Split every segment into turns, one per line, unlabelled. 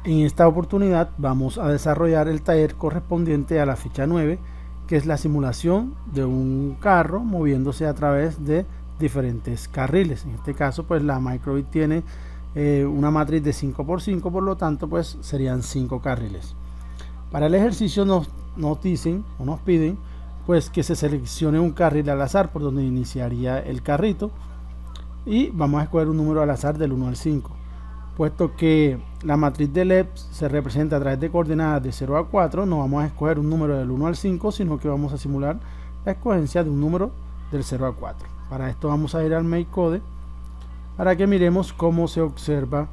En esta oportunidad vamos a desarrollar el taller correspondiente a la ficha 9, que es la simulación de un carro moviéndose a través de diferentes carriles. En este caso, pues la Microbit tiene una matriz de 5×5, por lo tanto, pues serían 5 carriles. Para el ejercicio nos dicen o nos piden pues que se seleccione un carril al azar por donde iniciaría el carrito, y vamos a escoger un número al azar del 1 al 5. Puesto que la matriz de LEPS se representa a través de coordenadas de 0 a 4, no vamos a escoger un número del 1 al 5, sino que vamos a simular la escogencia de un número del 0 a 4. Para esto vamos a ir al MakeCode para que miremos cómo se observa,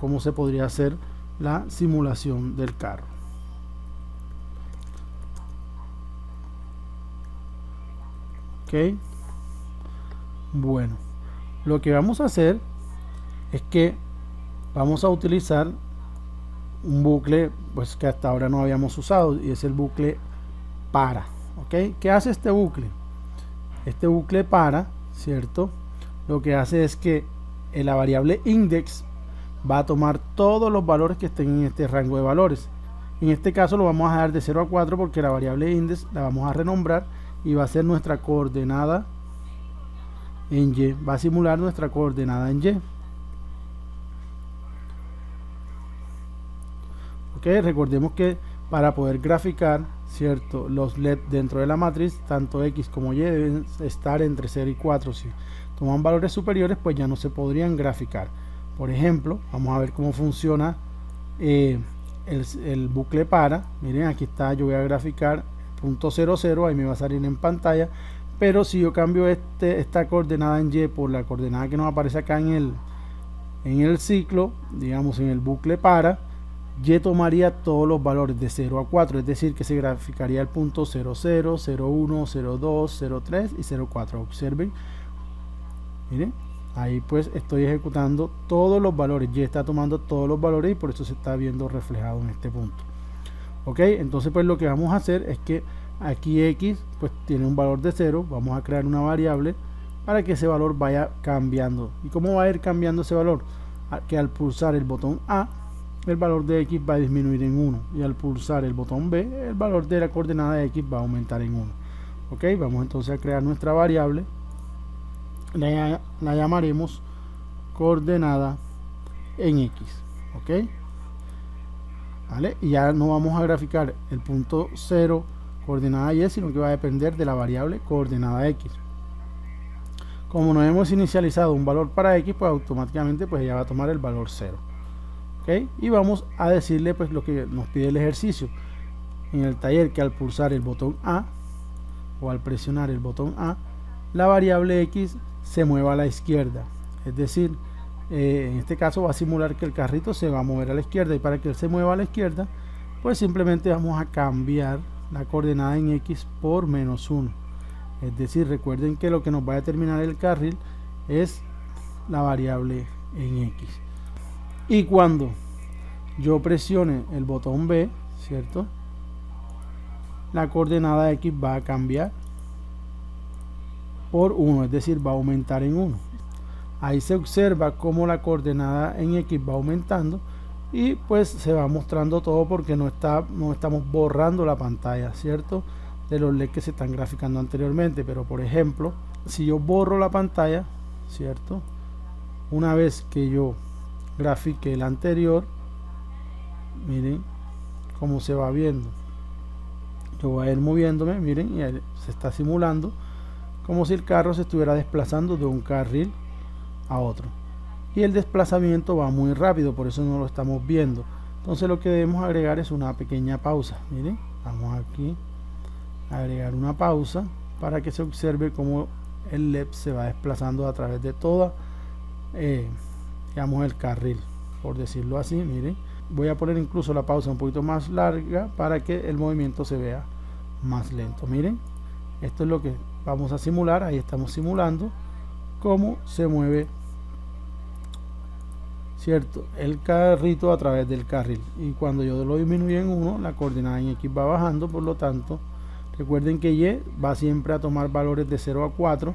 cómo se podría hacer la simulación del carro. Ok, bueno, lo que vamos a hacer es que vamos a utilizar un bucle pues que hasta ahora no habíamos usado, y es el bucle para. Ok, ¿qué hace este bucle? Este bucle para, ¿cierto? Lo que hace es que la variable index va a tomar todos los valores que estén en este rango de valores. En este caso lo vamos a dejar de 0 a 4 porque la variable index la vamos a renombrar y va a ser nuestra coordenada en Y, va a simular nuestra coordenada en Y. Ok, recordemos que para poder graficar, ¿cierto?, los LED dentro de la matriz, tanto X como Y deben estar entre 0 y 4. Si toman valores superiores, pues ya no se podrían graficar. Por ejemplo, vamos a ver cómo funciona el bucle para. Miren, aquí está, yo voy a graficar .00, ahí me va a salir en pantalla, pero si yo cambio esta coordenada en Y por la coordenada que nos aparece acá en el ciclo, digamos en el bucle para, Y tomaría todos los valores de 0 a 4, es decir, que se graficaría el punto 00, 01, 02, 03 y 04. Observen, miren, ahí pues estoy ejecutando todos los valores, Y está tomando todos los valores y por eso se está viendo reflejado en este punto. Ok, entonces pues lo que vamos a hacer es que aquí X pues tiene un valor de 0, vamos a crear una variable para que ese valor vaya cambiando. ¿Y cómo va a ir cambiando ese valor? Que al pulsar el botón A, el valor de X va a disminuir en 1, y al pulsar el botón B, el valor de la coordenada de X va a aumentar en 1. Ok, vamos entonces a crear nuestra variable, la llamaremos coordenada en X. Ok, ¿vale? Y ya no vamos a graficar el punto 0 coordenada Y, sino que va a depender de la variable coordenada X. Como no hemos inicializado un valor para X, pues automáticamente pues ella va a tomar el valor 0. ¿Okay? Y vamos a decirle pues lo que nos pide el ejercicio en el taller, que al pulsar el botón A o al presionar el botón A, la variable X se mueva a la izquierda, es decir, en este caso va a simular que el carrito se va a mover a la izquierda, y para que él se mueva a la izquierda pues simplemente vamos a cambiar la coordenada en X por -1. Es decir, recuerden que lo que nos va a determinar el carril es la variable en X. Y cuando yo presione el botón B, ¿cierto?, la coordenada X va a cambiar por 1, es decir, va a aumentar en 1. Ahí se observa cómo la coordenada en X va aumentando y pues se va mostrando todo porque no estamos borrando la pantalla, ¿cierto?, de los LEDs que se están graficando anteriormente. Pero por ejemplo, si yo borro la pantalla, ¿cierto?, una vez que yo grafique el anterior, miren cómo se va viendo. Yo voy a ir moviéndome, miren, y se está simulando como si el carro se estuviera desplazando de un carril a otro, y el desplazamiento va muy rápido, por eso no lo estamos viendo. Entonces lo que debemos agregar es una pequeña pausa. Miren, vamos aquí a agregar una pausa para que se observe cómo el LED se va desplazando a través de toda digamos el carril, por decirlo así. Miren, voy a poner incluso la pausa un poquito más larga para que el movimiento se vea más lento. Miren, esto es lo que vamos a simular. Ahí estamos simulando cómo se mueve, ¿cierto?, el carrito a través del carril, y cuando yo lo disminuyo en 1, la coordenada en X va bajando. Por lo tanto, recuerden que Y va siempre a tomar valores de 0 a 4.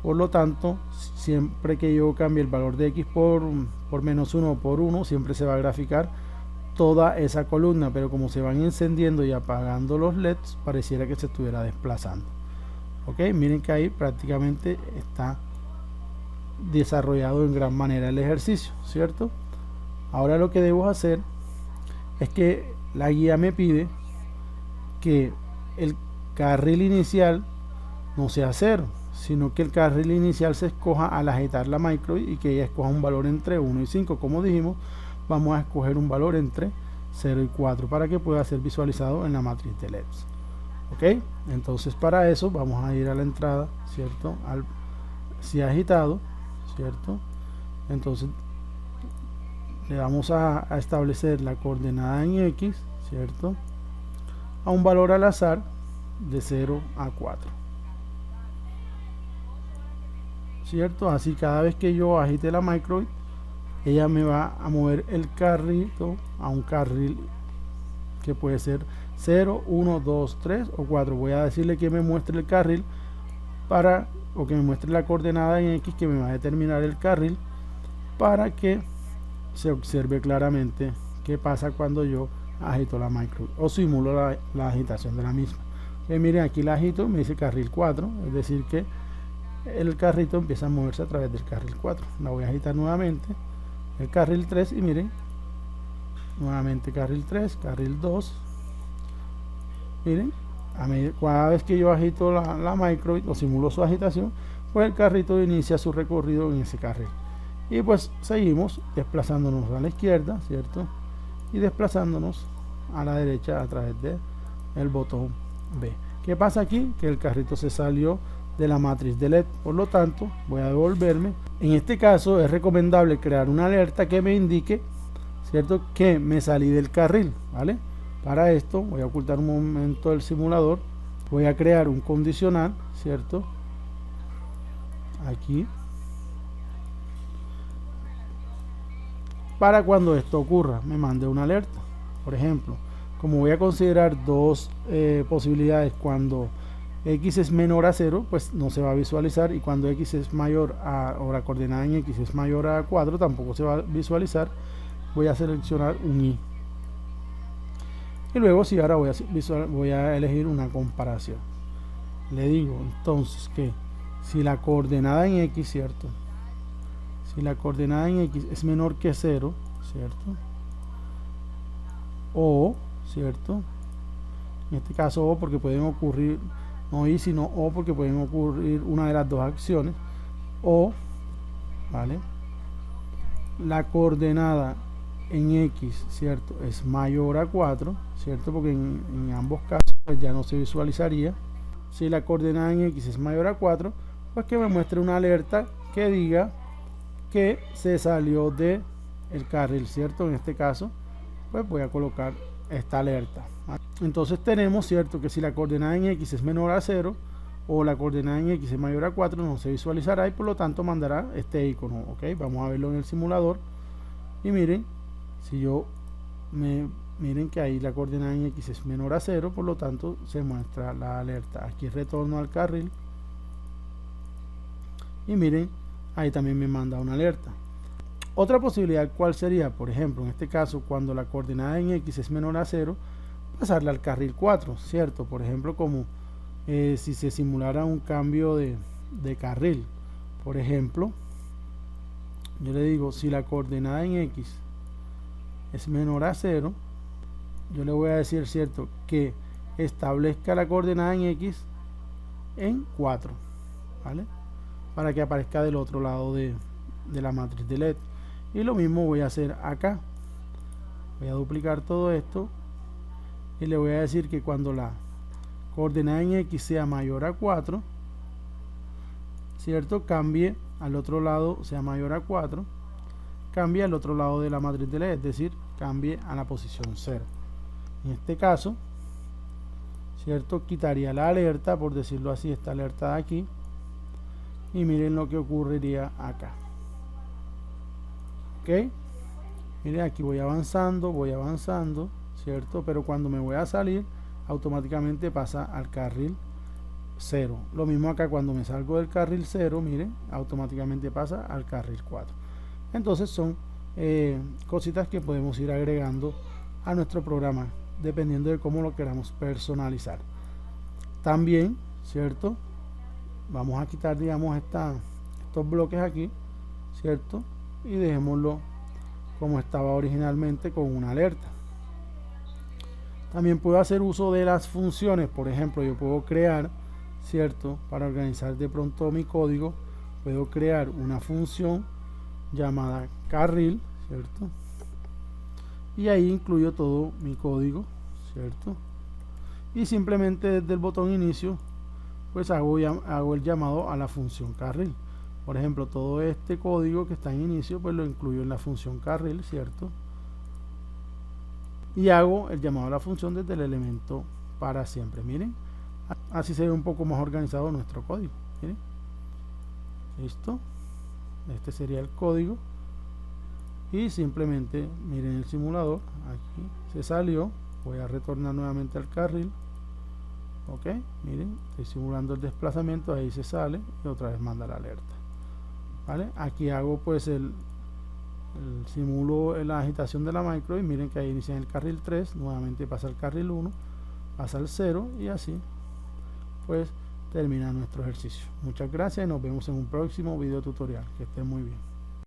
Por lo tanto, siempre que yo cambie el valor de X por -1 o por 1, siempre se va a graficar toda esa columna, pero como se van encendiendo y apagando los LEDs, pareciera que se estuviera desplazando. Ok, miren que ahí prácticamente está desarrollado en gran manera el ejercicio, ¿cierto? Ahora lo que debo hacer es que la guía me pide que el carril inicial no sea 0, sino que el carril inicial se escoja al agitar la micro:bit y que ella escoja un valor entre 1 y 5. Como dijimos, vamos a escoger un valor entre 0 y 4 para que pueda ser visualizado en la matriz de LEDs. Ok, entonces para eso vamos a ir a la entrada, ¿cierto? Si agitado, ¿cierto? Entonces le vamos a establecer la coordenada en X, ¿cierto? A un valor al azar de 0 a 4, ¿cierto? Así cada vez que yo agite la micro:bit, ella me va a mover el carrito a un carril que puede ser 0, 1, 2, 3 o 4. Voy a decirle que me muestre el carril o que me muestre la coordenada en X que me va a determinar el carril, para que se observe claramente qué pasa cuando yo agito la micro:bit o simulo la agitación de la misma. Miren, aquí la agito, me dice carril 4, es decir que el carrito empieza a moverse a través del carril 4. La voy a agitar nuevamente, el carril 3, y miren, nuevamente carril 3, carril 2. Miren, cada vez que yo agito la micro:bit o simulo su agitación, pues el carrito inicia su recorrido en ese carril. Y pues seguimos desplazándonos a la izquierda, ¿cierto? Y desplazándonos a la derecha a través del botón B. ¿Qué pasa aquí? Que el carrito se salió de la matriz de LED, por lo tanto voy a devolverme. En este caso es recomendable crear una alerta que me indique, ¿cierto?, que me salí del carril, ¿vale? Para esto voy a ocultar un momento el simulador, voy a crear un condicional, ¿cierto? Aquí, para cuando esto ocurra me mande una alerta. Por ejemplo, como voy a considerar dos posibilidades, cuando X es menor a 0, pues no se va a visualizar, y cuando X es mayor a, o la coordenada en X es mayor a 4, tampoco se va a visualizar. Voy a seleccionar un Y. Y luego sí, ahora voy a elegir una comparación. Le digo entonces que si la coordenada en X, ¿cierto? Si la coordenada en X es menor que 0, ¿cierto? O, ¿cierto? En este caso O, porque pueden ocurrir, no Y sino O, porque pueden ocurrir una de las dos acciones. O, ¿vale? La coordenada en X, ¿cierto?, es mayor a 4, ¿cierto? Porque en ambos casos pues ya no se visualizaría. Si la coordenada en X es mayor a 4, pues que me muestre una alerta que diga que se salió de el carril, ¿cierto? En este caso pues voy a colocar esta alerta. Entonces tenemos, ¿cierto?, que si la coordenada en X es menor a 0 o la coordenada en X es mayor a 4, no se visualizará y por lo tanto mandará este icono. Ok, vamos a verlo en el simulador. Y miren, si yo miren que ahí la coordenada en X es menor a 0, por lo tanto se muestra la alerta. Aquí retorno al carril y miren, ahí también me manda una alerta. Otra posibilidad, ¿cuál sería? Por ejemplo, en este caso, cuando la coordenada en X es menor a 0, pasarle al carril 4, ¿cierto? Por ejemplo, como si se simulara un cambio de carril. Por ejemplo, yo le digo, si la coordenada en X es menor a 0, yo le voy a decir, ¿cierto?, que establezca la coordenada en X en 4, ¿vale? Para que aparezca del otro lado de la matriz de LED. Y lo mismo voy a hacer acá. Voy a duplicar todo esto y le voy a decir que cuando la coordenada en X sea mayor a 4, ¿cierto?, cambie al otro lado, sea mayor a 4, cambie al otro lado de la matriz de LED, es decir, cambie a la posición 0. En este caso, ¿cierto?, quitaría la alerta, por decirlo así, esta alerta de aquí, y miren lo que ocurriría acá. Ok, miren, aquí voy avanzando, ¿cierto? Pero cuando me voy a salir, automáticamente pasa al carril 0. Lo mismo acá, cuando me salgo del carril 0, miren, automáticamente pasa al carril 4. Entonces son cositas que podemos ir agregando a nuestro programa, dependiendo de cómo lo queramos personalizar. También, ¿cierto? Vamos a quitar, digamos, estos bloques aquí, ¿cierto? Y dejémoslo como estaba originalmente con una alerta. También puedo hacer uso de las funciones. Por ejemplo, yo puedo crear, ¿cierto? Para organizar de pronto mi código, puedo crear una función llamada carril, ¿cierto? Y ahí incluyo todo mi código, ¿cierto? Y simplemente desde el botón inicio, pues hago el llamado a la función carril. Por ejemplo, todo este código que está en inicio, pues lo incluyo en la función carril, ¿cierto? Y hago el llamado a la función desde el elemento para siempre. Miren, así se ve un poco más organizado nuestro código. Miren, listo. Este sería el código. Y simplemente miren el simulador. Aquí se salió. Voy a retornar nuevamente al carril. Ok, miren, estoy simulando el desplazamiento. Ahí se sale y otra vez manda la alerta. ¿Vale? Aquí hago pues simulo la agitación de la micro y miren que ahí inicia en el carril 3, nuevamente pasa al carril 1, pasa al 0 y así pues termina nuestro ejercicio. Muchas gracias y nos vemos en un próximo video tutorial. Que estén muy bien.